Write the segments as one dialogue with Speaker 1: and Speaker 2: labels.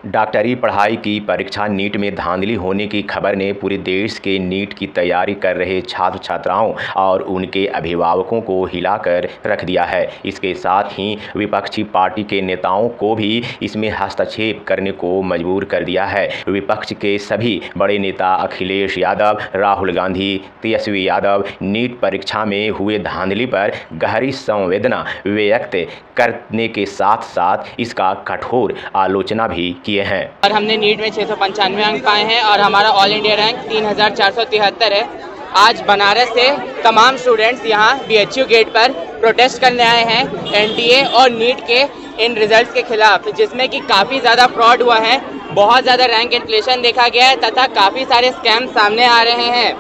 Speaker 1: डॉक्टरी पढ़ाई की परीक्षा नीट में धांधली होने की खबर ने पूरे देश के नीट की तैयारी कर रहे छात्र छात्राओं और उनके अभिभावकों को हिलाकर रख दिया है। इसके साथ ही विपक्षी पार्टी के नेताओं को भी इसमें हस्तक्षेप करने को मजबूर कर दिया है। विपक्ष के सभी बड़े नेता अखिलेश यादव, राहुल गांधी, तेजस्वी यादव नीट परीक्षा में हुए धांधली पर गहरी संवेदना व्यक्त करने के साथ साथ इसका कठोर आलोचना भी किए हैं।
Speaker 2: और हमने नीट में 695 अंक पाए हैं और हमारा ऑल इंडिया रैंक 3473 है। आज बनारस से तमाम स्टूडेंट्स यहाँ BHU गेट पर प्रोटेस्ट करने आए हैं NTA और नीट के इन रिजल्ट्स के खिलाफ, जिसमें कि काफ़ी ज़्यादा फ्रॉड हुआ है, बहुत ज़्यादा रैंक इन्फ्लेशन देखा गया है तथा काफ़ी सारे स्कैम सामने आ रहे हैं।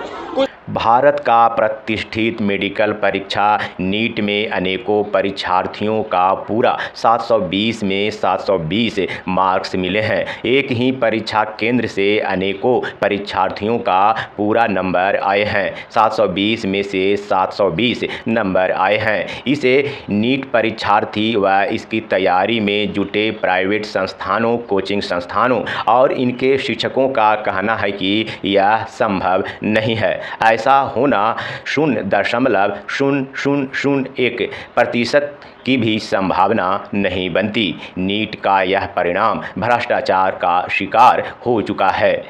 Speaker 1: भारत का प्रतिष्ठित मेडिकल परीक्षा नीट में अनेकों परीक्षार्थियों का पूरा 720 में 720 मार्क्स मिले हैं। एक ही परीक्षा केंद्र से अनेकों परीक्षार्थियों का पूरा नंबर आए हैं। 720 में से 720 नंबर आए हैं। इसे नीट परीक्षार्थी व इसकी तैयारी में जुटे प्राइवेट संस्थानों, कोचिंग संस्थानों और इनके शिक्षकों का कहना है कि यह संभव नहीं है। ऐसा होना 0.00001% की भी संभावना नहीं बनती। नीट का यह परिणाम भ्रष्टाचार का शिकार हो चुका है।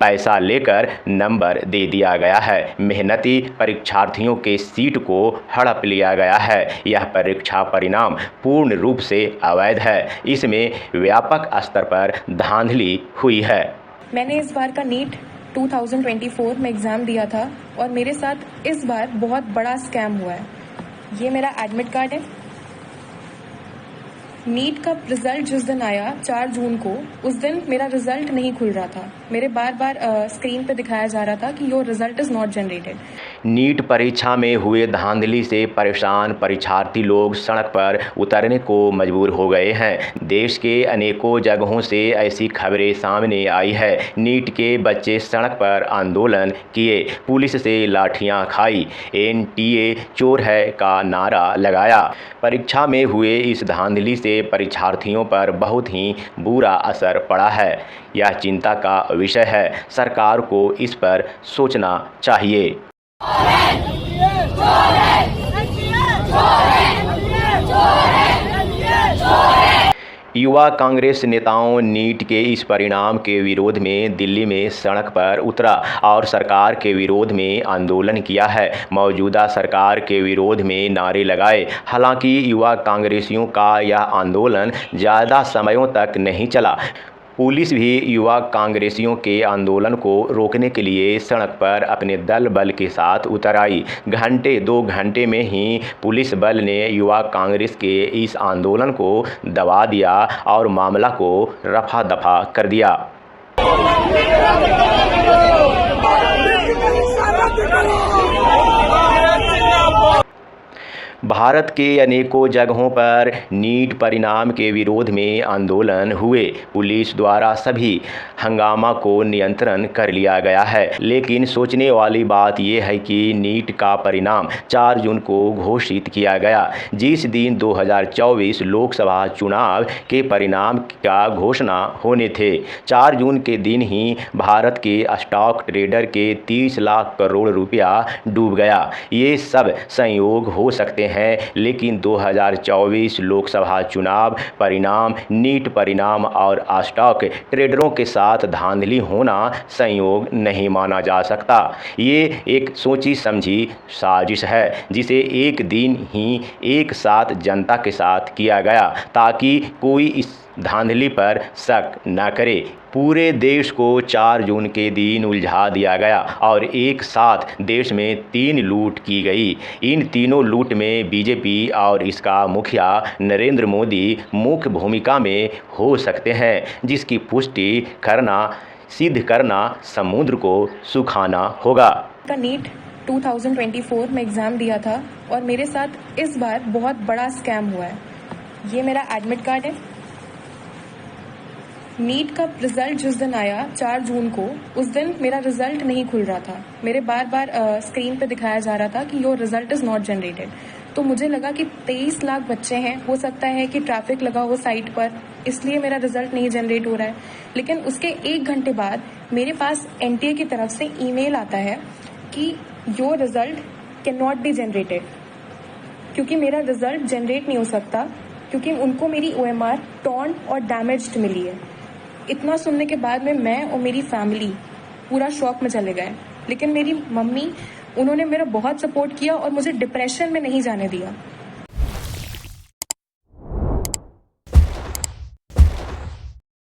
Speaker 1: पैसा लेकर नंबर दे दिया गया है। मेहनती परीक्षार्थियों के सीट को हड़प लिया गया है। यह परीक्षा परिणाम पूर्ण रूप से अवैध है। इसमें व्यापक स्तर पर धांधली हुई है।
Speaker 3: मैंने इस बार का नीट 2024 में एग्ज़ाम दिया था और मेरे साथ इस बार बहुत बड़ा स्कैम हुआ है। ये मेरा एडमिट कार्ड है। नीट का रिज़ल्ट जिस दिन आया 4 जून को, उस दिन मेरा रिज़ल्ट नहीं खुल रहा था। मेरे बार बार स्क्रीन पे दिखाया जा रहा था कि your result is not generated.
Speaker 1: NEET परीक्षा में हुए धांधली से परेशान परीक्षार्थी लोग सड़क पर उतरने को मजबूर हो गए हैं। देश के अनेकों जगहों से ऐसी खबरें सामने आई है। नीट के बच्चे सड़क पर आंदोलन किए, पुलिस से लाठियां खाई, NTA चोर है का नारा लगाया। परीक्षा में हुए इस धांधली से परीक्षार्थियों पर बहुत ही बुरा असर पड़ा है। यह चिंता का विषय है। सरकार को इस पर सोचना चाहिए। युवा कांग्रेस नेताओं नीट के इस परिणाम के विरोध में दिल्ली में सड़क पर उतरा और सरकार के विरोध में आंदोलन किया है। मौजूदा सरकार के विरोध में नारे लगाए। हालांकि युवा कांग्रेसियों का यह आंदोलन ज़्यादा समयों तक नहीं चला। पुलिस भी युवा कांग्रेसियों के आंदोलन को रोकने के लिए सड़क पर अपने दल बल के साथ उतर आई। 2 घंटे में ही पुलिस बल ने युवा कांग्रेस के इस आंदोलन को दबा दिया और मामला को रफा दफा कर दिया। भारत के अनेकों जगहों पर नीट परिणाम के विरोध में आंदोलन हुए। पुलिस द्वारा सभी हंगामा को नियंत्रण कर लिया गया है। लेकिन सोचने वाली बात यह है कि नीट का परिणाम 4 जून को घोषित किया गया, जिस दिन 2024 लोकसभा चुनाव के परिणाम का घोषणा होने थे। 4 जून के दिन ही भारत के स्टॉक ट्रेडर के 30 लाख करोड़ रुपया डूब गया। ये सब संयोग हो सकते हैं, लेकिन 2024 लोकसभा चुनाव परिणाम, नीट परिणाम और स्टॉक ट्रेडरों के साथ धांधली होना संयोग नहीं माना जा सकता। ये एक सोची समझी साजिश है, जिसे एक दिन ही एक साथ जनता के साथ किया गया ताकि कोई इस धांधली पर शक न करे। पूरे देश को 4 जून के दिन उलझा दिया गया और एक साथ देश में 3 लूट की गई। इन तीनों लूट में बीजेपी और इसका मुखिया नरेंद्र मोदी मुख्य भूमिका में हो सकते हैं, जिसकी पुष्टि करना, सिद्ध करना समुद्र को सुखाना होगा।
Speaker 3: नीट 2024 में एग्ज़ाम दिया था और मेरे साथ इस बार बहुत बड़ा स्कैम हुआ है। ये मेरा एडमिट कार्ड है। नीट का रिज़ल्ट जिस दिन आया 4 जून को, उस दिन मेरा रिज़ल्ट नहीं खुल रहा था। मेरे बार बार स्क्रीन पे दिखाया जा रहा था कि your result is not generated. तो मुझे लगा कि 23 लाख बच्चे हैं, हो सकता है कि ट्रैफिक लगा हो साइट पर, इसलिए मेरा रिजल्ट नहीं जनरेट हो रहा है। लेकिन उसके 1 घंटे बाद मेरे पास NTA की तरफ से ईमेल आता है कि your result can not be generated, क्योंकि मेरा रिजल्ट जनरेट नहीं हो सकता, क्योंकि उनको मेरी OMR टॉर्न और डैमेज्ड मिली है। इतना सुनने के बाद में मैं और मेरी फैमिली पूरा शॉक में चले गए। लेकिन मेरी मम्मी, उन्होंने मेरा बहुत सपोर्ट किया और मुझे डिप्रेशन में नहीं जाने दिया।